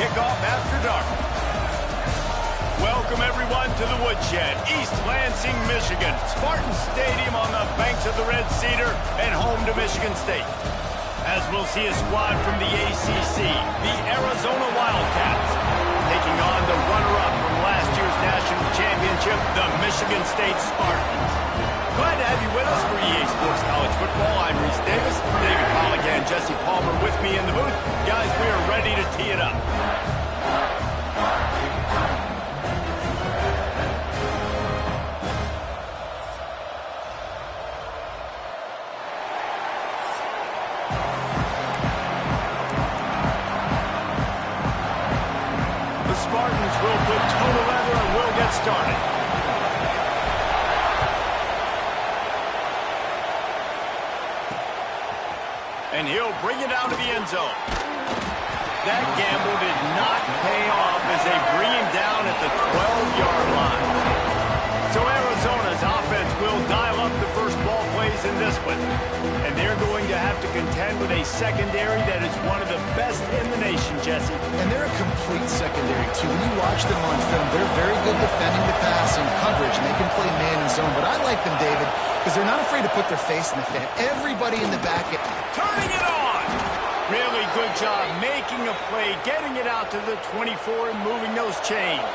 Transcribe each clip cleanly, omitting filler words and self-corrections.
kickoff after dark. Welcome, everyone, to the Woodshed, East Lansing, Michigan. Spartan Stadium on the banks of the Red Cedar and home to Michigan State. As we'll see a squad from the ACC, the Arizona Wildcats, taking on the runner-up from last year's national championship, the Michigan State Spartans. Glad to have you with us for EA Sports College Football. I'm Reese Davis, David Pollock and Jesse Palmer with me in the booth. Guys, we are ready to tee it up. The Spartans will put total leather and will get started. And he'll bring it out to the end zone. That gamble did not pay off as they bring him down at the 12-yard line. So Arizona's offense will dial up the first ball plays in this one. And they're going to have to contend with a secondary that is one of the best in the nation, Jesse. And they're a complete secondary, too. When you watch them on film, they're very good defending the pass and coverage, and they can play man and zone. But I like them, David, because they're not afraid to put their face in the fan. Everybody in the back. Turning it on! Really good job making a play, getting it out to the 24 and moving those chains.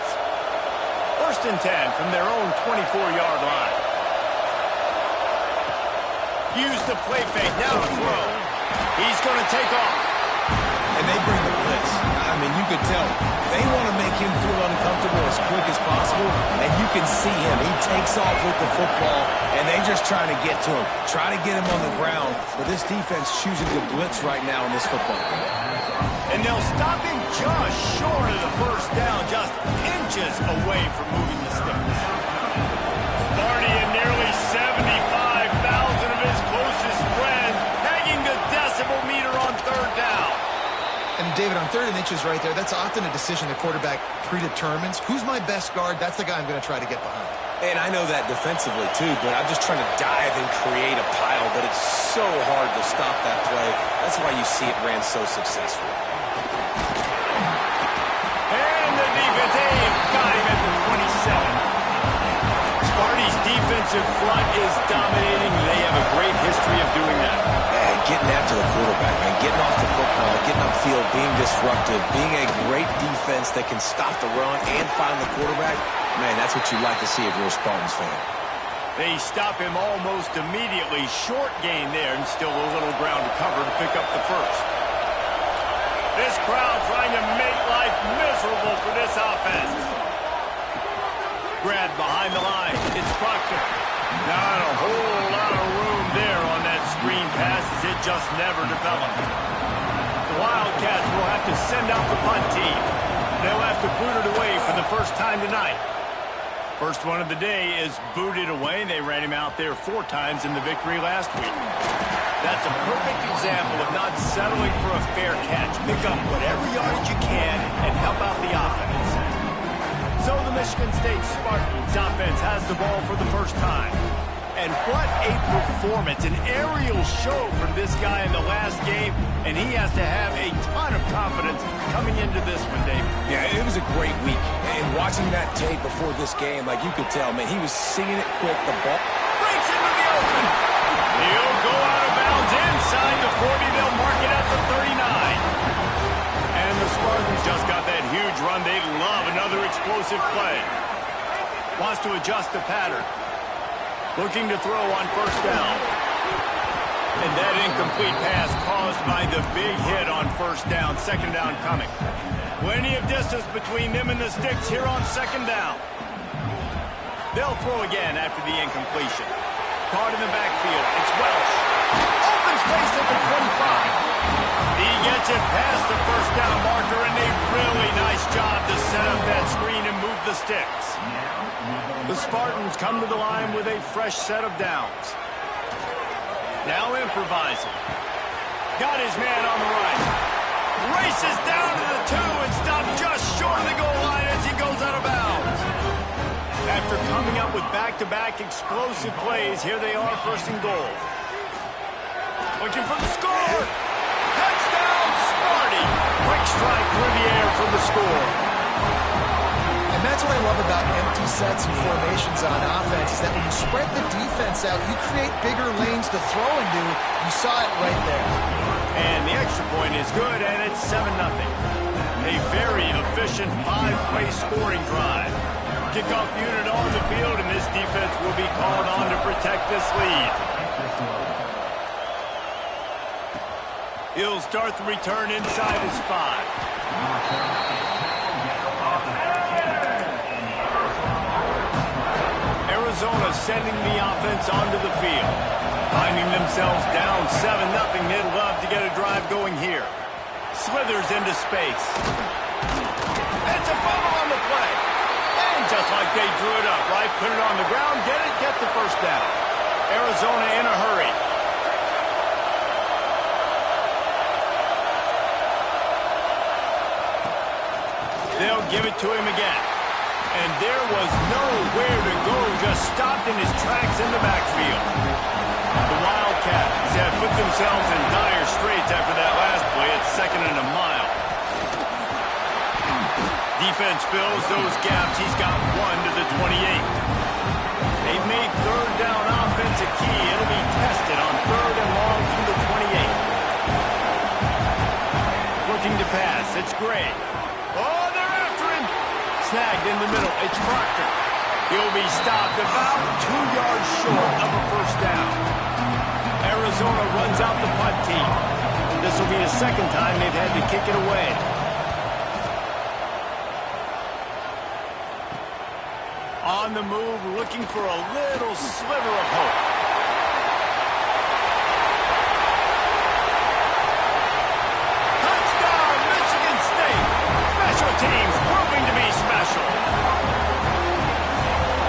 First and 10 from their own 24-yard line. Use the play fake, now throw. He's going to take off. And they bring the blitz. I mean, you could tell. They want to make him feel uncomfortable as quick as possible, and you can see him. He takes off with the football, and they just trying to get to him, try to get him on the ground. But this defense choosing to blitz right now in this football game. And they'll stop him just short of the first down, just inches away from moving the sticks. Sparty and nearly 75,000 of his closest friends pegging the decibel meter on third down. And, David, on 3rd and inches right there, that's often a decision the quarterback predetermines. Who's my best guard? That's the guy I'm going to try to get behind. And I know that defensively, too, but I'm just trying to dive and create a pile, but it's so hard to stop that play. That's why you see it ran so successfully. And the defense, got him at the 27. Sparty's defensive front is dominating. They have a great history of doing that. And getting after the quarterback, man, getting off the football, getting upfield, being disruptive, being a great defense that can stop the run and find the quarterback. Man, that's what you like to see if you're a Spartans fan. They stop him almost immediately. Short gain there and still a little ground to cover to pick up the first. This crowd trying to make life miserable for this offense. Grabbed behind the line. It's Proctor. Not a whole lot of room there on that screen pass as it just never developed. The Wildcats will have to send out the punt team. They'll have to boot it away for the first time tonight. First one of the day is booted away. They ran him out there 4 times in the victory last week. That's a perfect example of not settling for a fair catch. Pick up whatever yardage you can and help out the offense. So the Michigan State Spartans offense has the ball for the first time. And what a performance, an aerial show from this guy in the last game, and he has to have a ton of confidence coming into this one, Dave. Yeah, it was a great week. And watching that tape before this game, like you could tell, man, he was seeing it quick, the ball. Breaks into the open. He'll go out of bounds inside the 40. They'll mark it at the 39. And the Spartans just got that huge run. They love another explosive play. Wants to adjust the pattern. Looking to throw on first down. And that incomplete pass caused by the big hit on first down. Second down coming. Plenty of distance between them and the sticks here on second down. They'll throw again after the incompletion. Caught in the backfield. It's Welch. Open space at the 25. He gets it past the first down marker, and a really nice job to set up that screen and move the sticks. The Spartans come to the line with a fresh set of downs. Now improvising. Got his man on the right. Races down to the 2 and stopped just short of the goal line as he goes out of bounds. After coming up with back-to-back explosive plays, here they are, first and goal. Looking for the score. Touchdown, Sparty. Quick strike through the air from the score. And that's what I love about empty sets and formations on offense, is that when you spread the defense out, you create bigger lanes to throw into. You saw it right there. And the extra point is good, and it's 7-0. A very efficient 5-play scoring drive. Kickoff unit on the field, and this defense will be called on to protect this lead. He'll start the return inside his 5. Arizona sending the offense onto the field. Finding themselves down 7-0, they'd love to get a drive going here. Slithers into space. It's a fumble on the play. And just like they drew it up, right? Put it on the ground, get the first down. Arizona in a hurry. They'll give it to him again. And there was nowhere to go, just stopped in his tracks in the backfield. The Wildcats have put themselves in dire straits after that last play. It's 2nd and a mile. Defense fills those gaps. He's got 1 to the 28. They've made 3rd down offense a key. It'll be tested on 3rd and long from the 28. Looking to pass. It's Gray. Oh, they're after him. Snagged in the middle. It's Proctor. He'll be stopped about 2 yards short of a first down. Arizona runs out the punt team. This will be the 2nd time they've had to kick it away. On the move, looking for a little sliver of hope. Touchdown, Michigan State. Special teams proving to be special.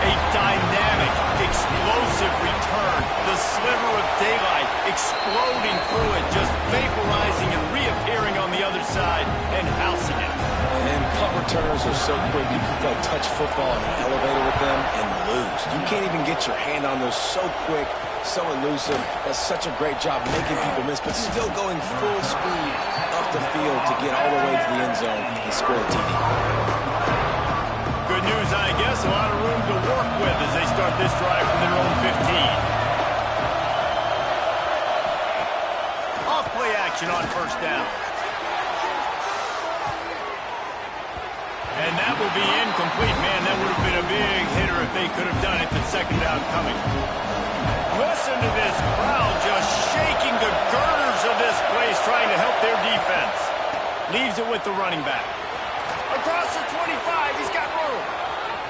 A dynamic, explosive return. The sliver of daylight exploding through it, just vaporizing and reappearing on the other side and housing it. And punt returners are so quick. You can go touch football in an elevator with them and lose. You can't even get your hand on those, so quick, so elusive. That's such a great job making people miss, but still going full speed up the field to get all the way to the end zone and score a TD. Good news, I guess. A lot of room to work with as they start this drive from their own 15. Off play action on first down. And that will be incomplete. Man, that would have been a big hitter if they could have done it. The 2nd down coming. Listen to this crowd just shaking the girders of this place, trying to help their defense. Leaves it with the running back. Across the 25, he's got room.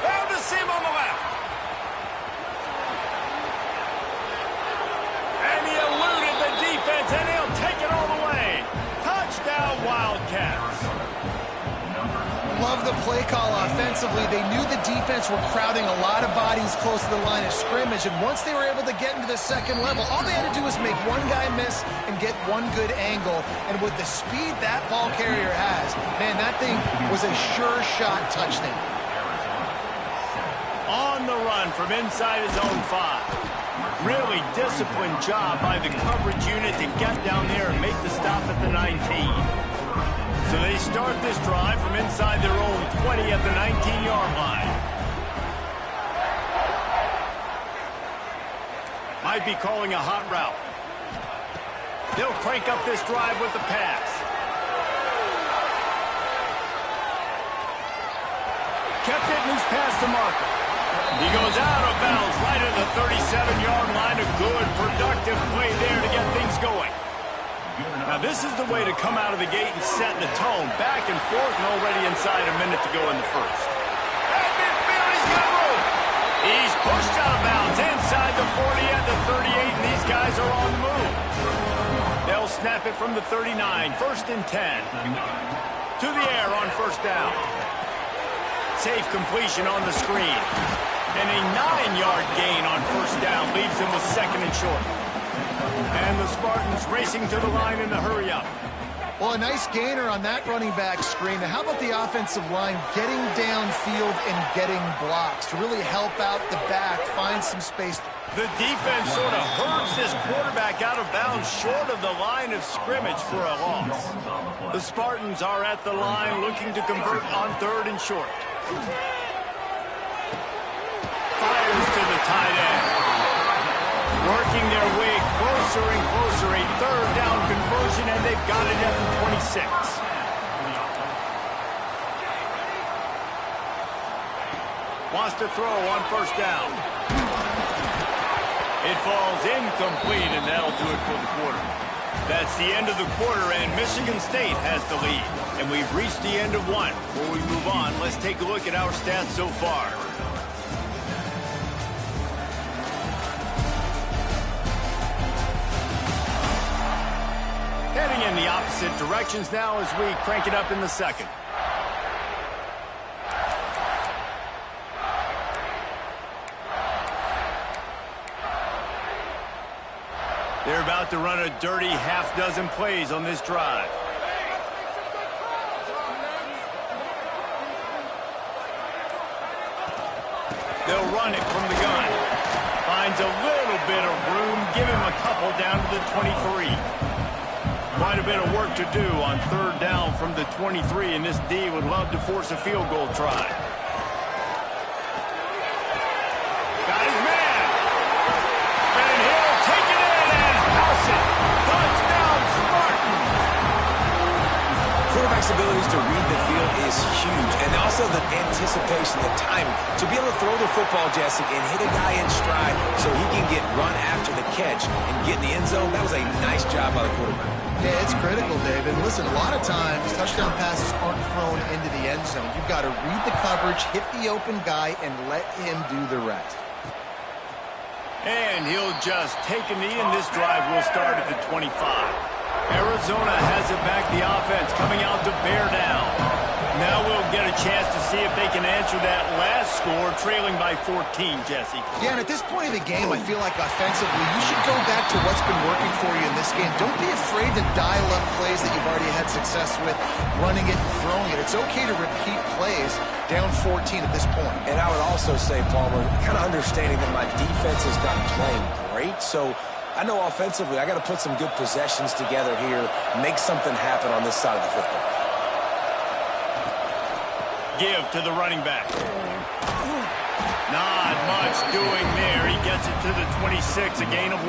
Found a seam on the left. And he eluded the defense, and he'll take it all the way. Touchdown, Wildcats. Love the play call offensively. They knew the defense were crowding a lot of bodies close to the line of scrimmage, and once they were able to get into the 2nd level, all they had to do was make one guy miss and get one good angle. And with the speed that ball carrier has, man, that thing was a sure shot touchdown. On the run from inside his own 5. Really disciplined job by the coverage unit to get down there and make the stop at the 19. So they start this drive from inside their own 20 at the 19-yard line. Might be calling a hot route. They'll crank up this drive with the pass. Kept it loose past the marker. He goes out of bounds right at the 37-yard line. A good, productive play there to get things going. Now, this is the way to come out of the gate and set the tone. Back and forth, and already inside a minute to go in the first. At midfield, he's got room. He's pushed out of bounds inside the 40 at the 38, and these guys are on the move. They'll snap it from the 39, 1st and 10. To the air on first down. Safe completion on the screen. And a 9-yard gain on first down leaves him with 2nd and short. And the Spartans racing to the line in the hurry-up. Well, a nice gainer on that running back screen. Now, how about the offensive line getting downfield and getting blocks to really help out the back, find some space The defense sort of hurts this quarterback out of bounds short of the line of scrimmage for a loss. The Spartans are at the line looking to convert on 3rd and short. Fires to the tight end. Working their way closer and closer. A 3rd down conversion, and they've got it at the 26. Wants to throw on 1st down. It falls incomplete, and that'll do it for the quarter. That's the end of the quarter, and Michigan State has the lead. And we've reached the end of one. Before we move on, let's take a look at our stats so far. Heading in the opposite directions now as we crank it up in the second. They're about to run a dirty half-dozen plays on this drive. They'll run it from the gun. Finds a little bit of room. Give him a couple down to the 23. Quite a bit of work to do on 3rd down from the 23, and this D would love to force a field goal try. Got his man. And he'll take it in and house it. Touchdown, Spartans. Quarterback's abilities to read the field is huge, and also the anticipation, the timing. To be able to throw the football, Jesse, and hit a guy in stride so he can get run after the catch and get in the end zone, that was a nice job by the quarterback. Yeah, it's critical, David. Listen, a lot of times, touchdown passes aren't thrown into the end zone. You've got to read the coverage, hit the open guy, and let him do the rest. And he'll just take a knee, and this drive will start at the 25. Arizona has it back, the offense coming out to bear down. Now we'll get a chance to see if they can answer that last score, trailing by 14, Jesse. Yeah, and at this point of the game, I feel like offensively, you should go back to what's been working for you in this game. Don't be afraid to dial up plays that you've already had success with, running it and throwing it. It's okay to repeat plays down 14 at this point. And I would also say, Palmer, kind of understanding that my defense is not playing great, so I know offensively I got to put some good possessions together here, make something happen on this side of the football. Give to the running back. Not much doing there. He gets it to the 26, a gain of 1.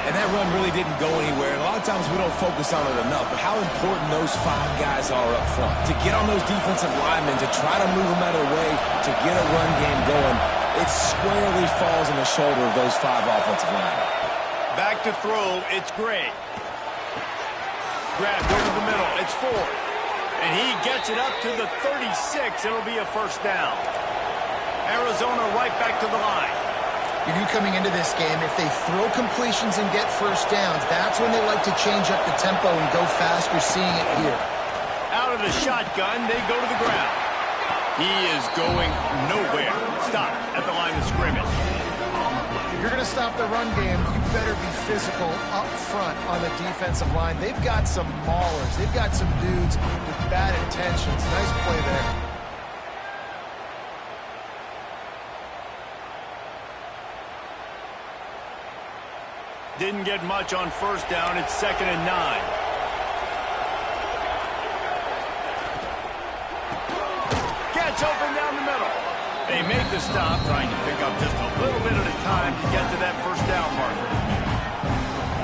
And that run really didn't go anywhere. And a lot of times we don't focus on it enough, but how important those 5 guys are up front. To get on those defensive linemen, to try to move them out of the way, to get a run game going, it squarely falls on the shoulder of those 5 offensive linemen. Back to throw, it's Gray. Grabbed over the middle, it's Ford. And he gets it up to the 36. It'll be a 1st down. Arizona right back to the line. You knew coming into this game, if they throw completions and get 1st downs, that's when they like to change up the tempo and go fast. You're seeing it here. Out of the shotgun, they go to the ground. He is going nowhere. Stop at the line of scrimmage. If you're going to stop the run game, you better be physical up front on the defensive line. They've got some maulers. They've got some dudes with bad intentions. Nice play there. Didn't get much on 1st down. It's 2nd and 9. Gets open down the middle. They make the stop, trying to pick up just a little bit at a time to get to that 1st down marker.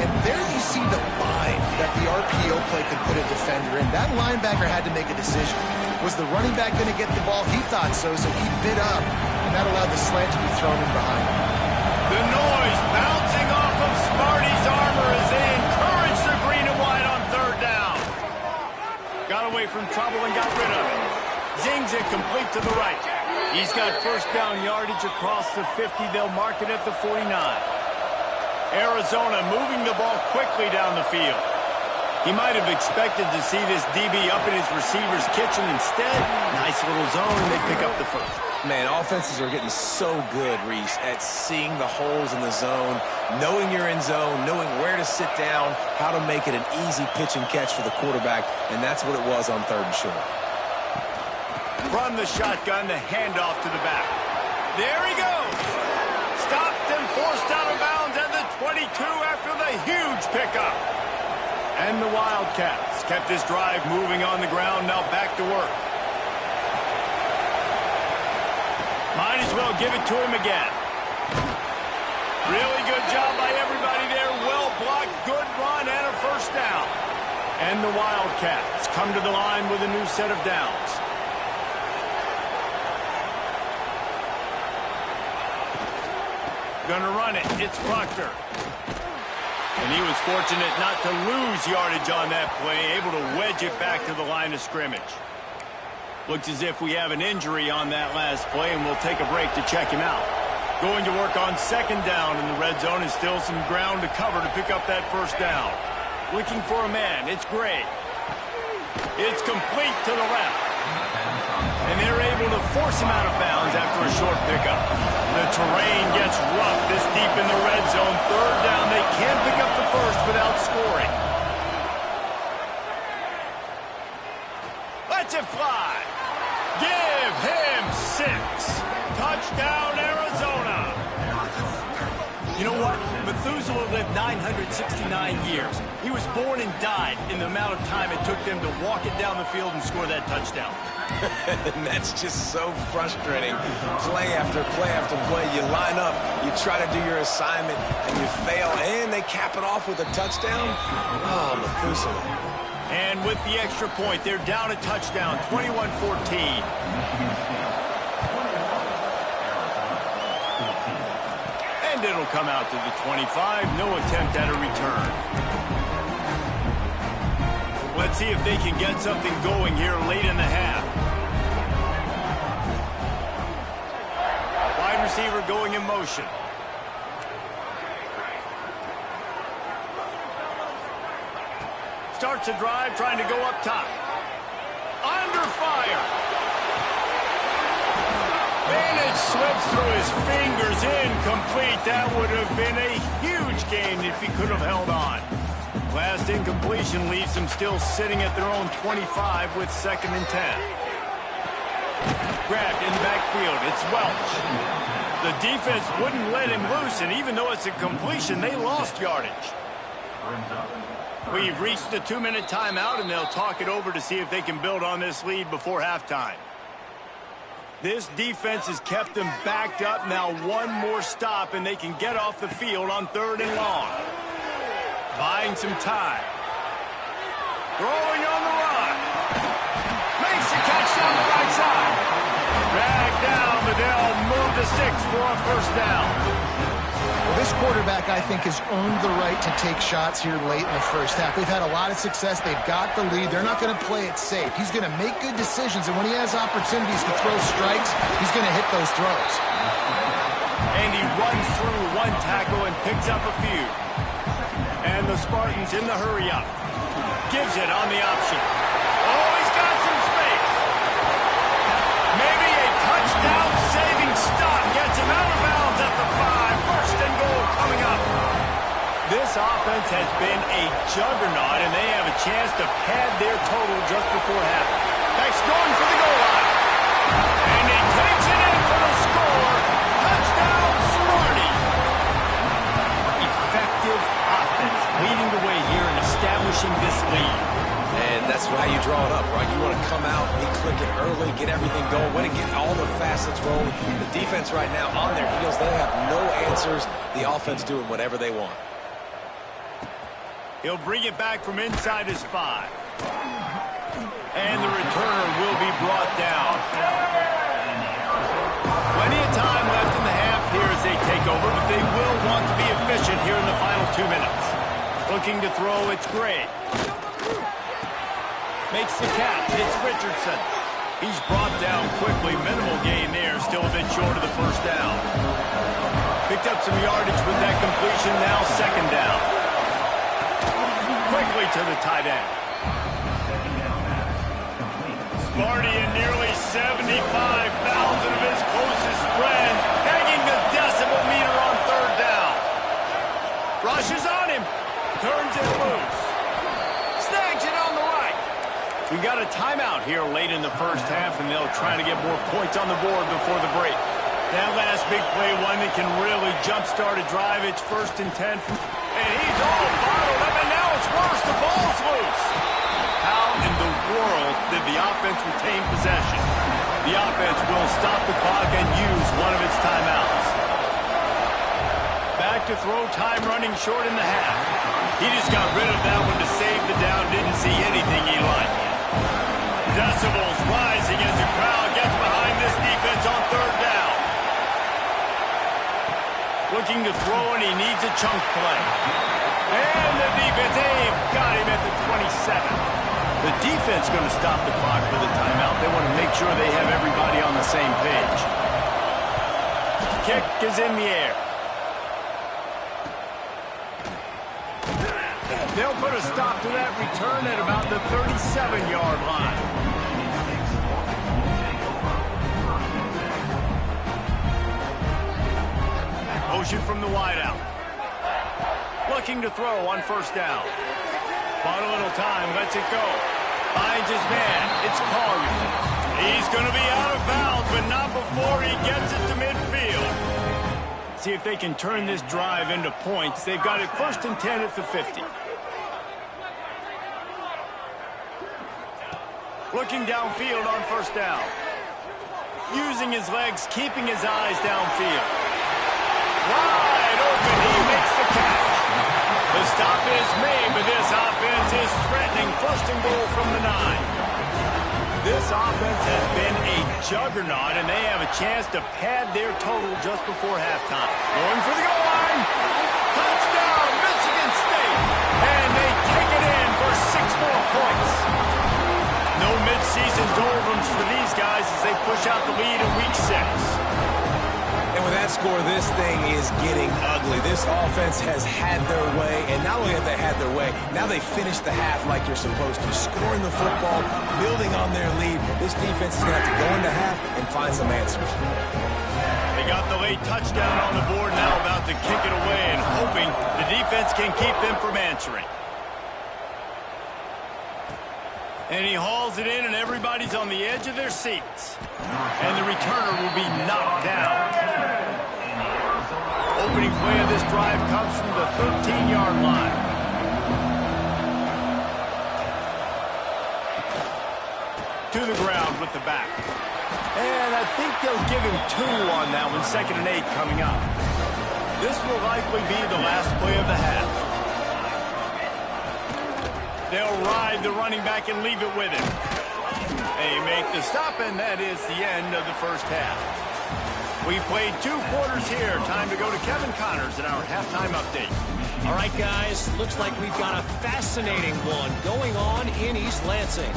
And there you see the bind that the RPO play could put a defender in. That linebacker had to make a decision. Was the running back going to get the ball? He thought so, so he bit up, and that allowed the slant to be thrown in behind him. The noise bouncing off of Sparty's armor as they encourage the green and white on 3rd down. Got away from trouble and got rid of it. Zings it complete to the right. He's got 1st down yardage across the 50. They'll mark it at the 49. Arizona moving the ball quickly down the field. He might have expected to see this DB up in his receiver's kitchen. Instead, nice little zone, and they pick up the 1st. Man, offenses are getting so good, Reese, at seeing the holes in the zone, knowing you're in zone, knowing where to sit down, how to make it an easy pitch and catch for the quarterback, and that's what it was on 3rd and short. From the shotgun, the handoff to the back. There he goes. Stop forced out of bounds at the 22 after the huge pickup. And the Wildcats kept this drive moving on the ground, now back to work. Might as well give it to him again. Really good job by everybody there. Well blocked, good run, and a first down. And the Wildcats come to the line with a new set of downs. Gonna run it. It's Proctor. And he was fortunate not to lose yardage on that play, able to wedge it back to the line of scrimmage. Looks as if we have an injury on that last play, and we'll take a break to check him out. Going to work on second down in the red zone, and still some ground to cover to pick up that first down. Looking for a man. It's Gray. It's complete to the left. And they're able to force him out of bounds after a short pickup. The terrain gets rough this deep in the red zone. Third down. They can't pick up the first without scoring. Let's it fly. Give him 6. Touchdown, Arizona. You know what? Methuselah lived 969 years. He was born and died in the amount of time it took them to walk it down the field and score that touchdown. And that's just so frustrating. Play after play after play. You line up, you try to do your assignment, and you fail, and they cap it off with a touchdown. Oh, Methuselah. And with the extra point, they're down a touchdown, 21-14. And it'll come out to the 25. No attempt at a return. Let's see if they can get something going here late in the half. Wide receiver going in motion. Starts a drive, trying to go up top. Under fire. And it slips through his fingers, incomplete. That would have been a huge gain if he could have held on. Last incompletion leaves them still sitting at their own 25 with 2nd and 10. Grabbed in the backfield. It's Welch. The defense wouldn't let him loose, and even though it's a completion, they lost yardage. We've reached the 2-minute timeout, and they'll talk it over to see if they can build on this lead before halftime. This defense has kept them backed up. Now one more stop, and they can get off the field on 3rd and long. Buying some time. Throwing on the run. Makes the catch down the right side. Dragged down, but they'll move the sticks for a first down. Well, this quarterback, I think, has earned the right to take shots here late in the first half. They've had a lot of success. They've got the lead. They're not going to play it safe. He's going to make good decisions, and when he has opportunities to throw strikes, he's going to hit those throws. And he runs through one tackle and picks up a few. And the Spartans in the hurry-up. Gives it on the option. Oh, he's got some space. Maybe a touchdown-saving stop gets him out of bounds at the 5. 1st and goal coming up. This offense has been a juggernaut, and they have a chance to pad their total just before half. Beck's going for the goal line. And he takes it in for the score. Touchdown, Sparty. Effective offense leading the way here and establishing this lead. And that's how you draw it up, right? You want to come out, be clicking early, get everything going, want to get all the facets rolling. The defense right now on their heels, they have no answers. The offense doing whatever they want. He'll bring it back from inside his 5. And the returner will be brought down. Plenty of time left in the half here as they take over, but they will want to be efficient here in the final 2 minutes. Looking to throw, it's Gray. Makes the catch. It's Richardson. He's brought down quickly. Minimal gain there. Still a bit short of the first down. Picked up some yardage with that completion. Now 2nd down. Quickly to the tight end. Sparty and nearly 75,000 of his closest friends hanging the decibel meter on 3rd down. Rushes on him. Turns it loose. Snags it on the right. We got a timeout here late in the first half, and they'll try to get more points on the board before the break. That last big play, one that can really jumpstart a drive. It's 1st and 10. And he's all bottled up, and now it's worse. The ball's loose. How in the world did the offense retain possession? The offense will stop the clock and use one of its timeouts. Back to throw, time running short in the half. He just got rid of that one to save the down. Didn't see anything he liked. Decibels rising as the crowd gets behind this defense on 3rd down. Looking to throw, and he needs a chunk play. And the defense, they've got him at the 27. The defense going to stop the clock with a timeout. They want to make sure they have everybody on the same page. Kick is in the air. They'll put a stop to that return at about the 37-yard line. Motion from the wideout. Looking to throw on 1st down. Bought a little time, lets it go. Finds his man. It's Collier. He's going to be out of bounds, but not before he gets it to midfield. See if they can turn this drive into points. They've got it 1st and 10 at the 50. Looking downfield on 1st down. Using his legs, keeping his eyes downfield. Wide open, he makes the catch. The stop is made, but this offense is threatening 1st and goal from the 9. This offense has been a juggernaut, and they have a chance to pad their total just before halftime. Going for the goal line. Touchdown, Michigan State. And they take it in for 6 more points. No mid-season doldrums for these guys as they push out the lead in Week 6. And with that score, this thing is getting ugly. This offense has had their way, and not only have they had their way, now they finished the half like you're supposed to, scoring the football, building on their lead. This defense is going to have to go into half and find some answers. They got the late touchdown on the board, now about to kick it away and hoping the defense can keep them from answering. And he hauls it in, and everybody's on the edge of their seats. And the returner will be knocked down. Opening play of this drive comes from the 13-yard line. To the ground with the back. And I think they'll give him 2 on that one, 2nd and 8 coming up. This will likely be the last play of the half. They'll ride the running back and leave it with him. They make the stop, and that is the end of the 1st half. We played 2 quarters here. Time to go to Kevin Connors in our halftime update. All right, guys, looks like we've got a fascinating one going on in East Lansing.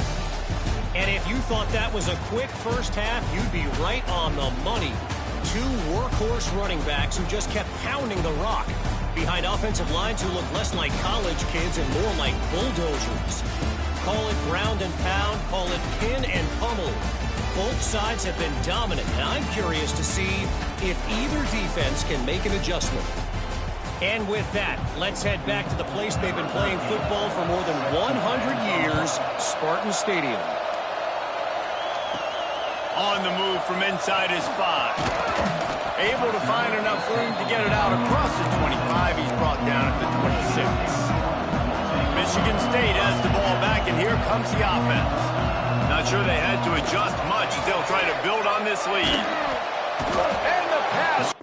And if you thought that was a quick 1st half, you'd be right on the money. 2 workhorse running backs who just kept pounding the rock behind offensive lines who look less like college kids and more like bulldozers. Call it ground and pound, call it pin and pummel. Both sides have been dominant, and I'm curious to see if either defense can make an adjustment. And with that, let's head back to the place they've been playing football for more than 100 years, Spartan Stadium. On the move from inside his 5. Able to find enough room to get it out across the 25. He's brought down at the 26. Michigan State has the ball back, and here comes the offense. Not sure they had to adjust much as they'll try to build on this lead. And the pass.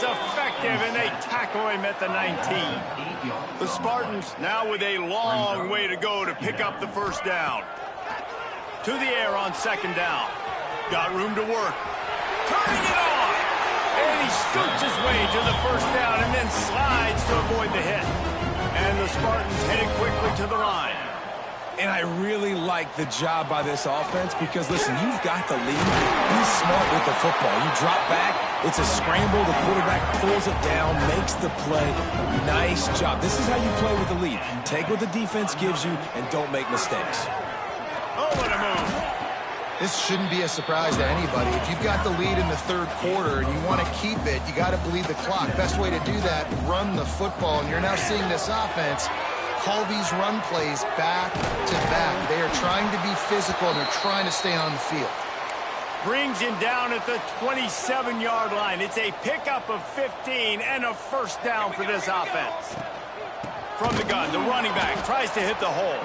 is effective, and they tackle him at the 19. The Spartans now with a long way to go to pick up the first down. To the air on second down. Got room to work. Turning it on! And he scoots his way to the first down and then slides to avoid the hit. And the Spartans headed quickly to the line. And I really like the job by this offense because, listen, you've got the lead. Be smart with the football. You drop back, it's a scramble. The quarterback pulls it down, makes the play. Nice job. This is how you play with the lead. Take what the defense gives you and don't make mistakes. Oh, what a move. This shouldn't be a surprise to anybody. If you've got the lead in the third quarter and you want to keep it, you got to bleed the clock. Best way to do that, run the football. And you're now seeing this offense call these run plays back to back. They are trying to be physical, and they're trying to stay on the field. Brings him down at the 27-yard line. It's a pickup of 15 and a first down for this offense. From the gun, the running back tries to hit the hole.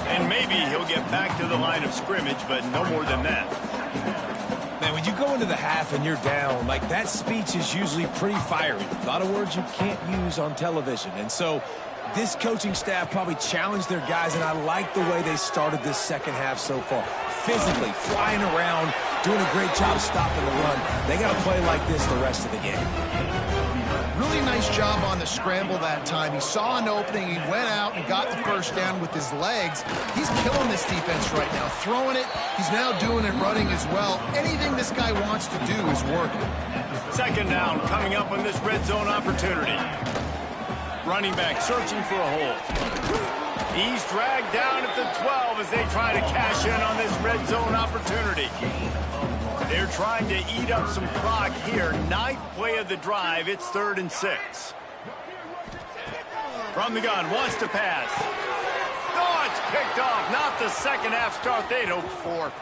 And maybe he'll get back to the line of scrimmage, but no more than that. Man, when you go into the half and you're down, like, that speech is usually pretty fiery. A lot of words you can't use on television. And so this coaching staff probably challenged their guys, and I like the way they started this second half so far. Physically, flying around, doing a great job stopping the run. They got to play like this the rest of the game. Really nice job on the scramble that time. He saw an opening, he went out and got the first down with his legs. He's killing this defense right now, throwing it. He's now doing it running as well. Anything this guy wants to do is working. Second down coming up on this red zone opportunity. Running back searching for a hole. He's dragged down at the 12 as they try to cash in on this red zone opportunity. They're trying to eat up some clock here. Ninth play of the drive. It's 3rd and 6. From the gun, wants to pass. Oh, it's picked off. Not the second half start they'd hoped for.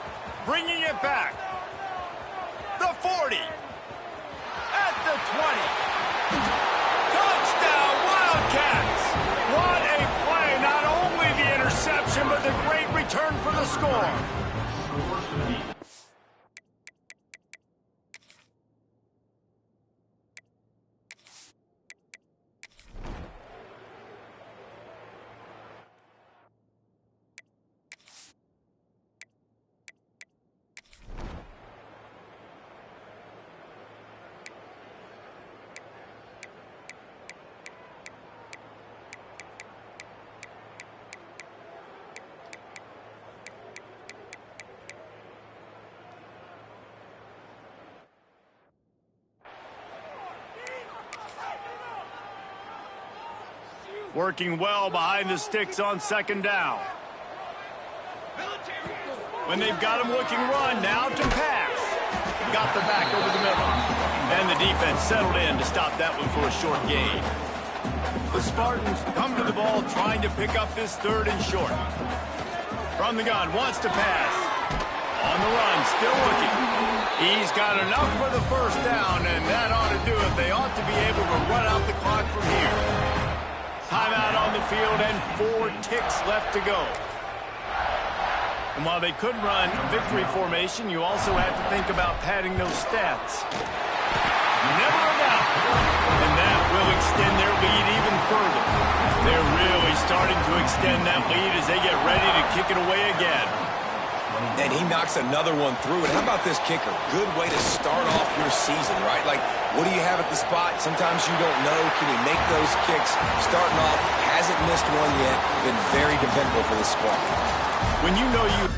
Bringing it back. The 40. At the 20. Touchdown, Wildcats. What a play. Not only the interception, but the great return for the score. Working well behind the sticks on second down. When they've got him looking run, now to pass. Got the back over the middle. And the defense settled in to stop that one for a short gain. The Spartans come to the ball trying to pick up this 3rd and short. From the gun, wants to pass. On the run, still looking. He's got enough for the first down, and that ought to do it. They ought to be able to run out the clock from here. Timeout on the field and 4 ticks left to go. And while they could run victory formation, you also have to think about padding those stats. Never a doubt. And that will extend their lead even further. They're really starting to extend that lead as they get ready to kick it away again. And he knocks another one through. And how about this kicker? Good way to start off your season, right? Like, what do you have at the spot? Sometimes you don't know. Can he make those kicks? Starting off, hasn't missed one yet. Been very dependable for this squad. When you know you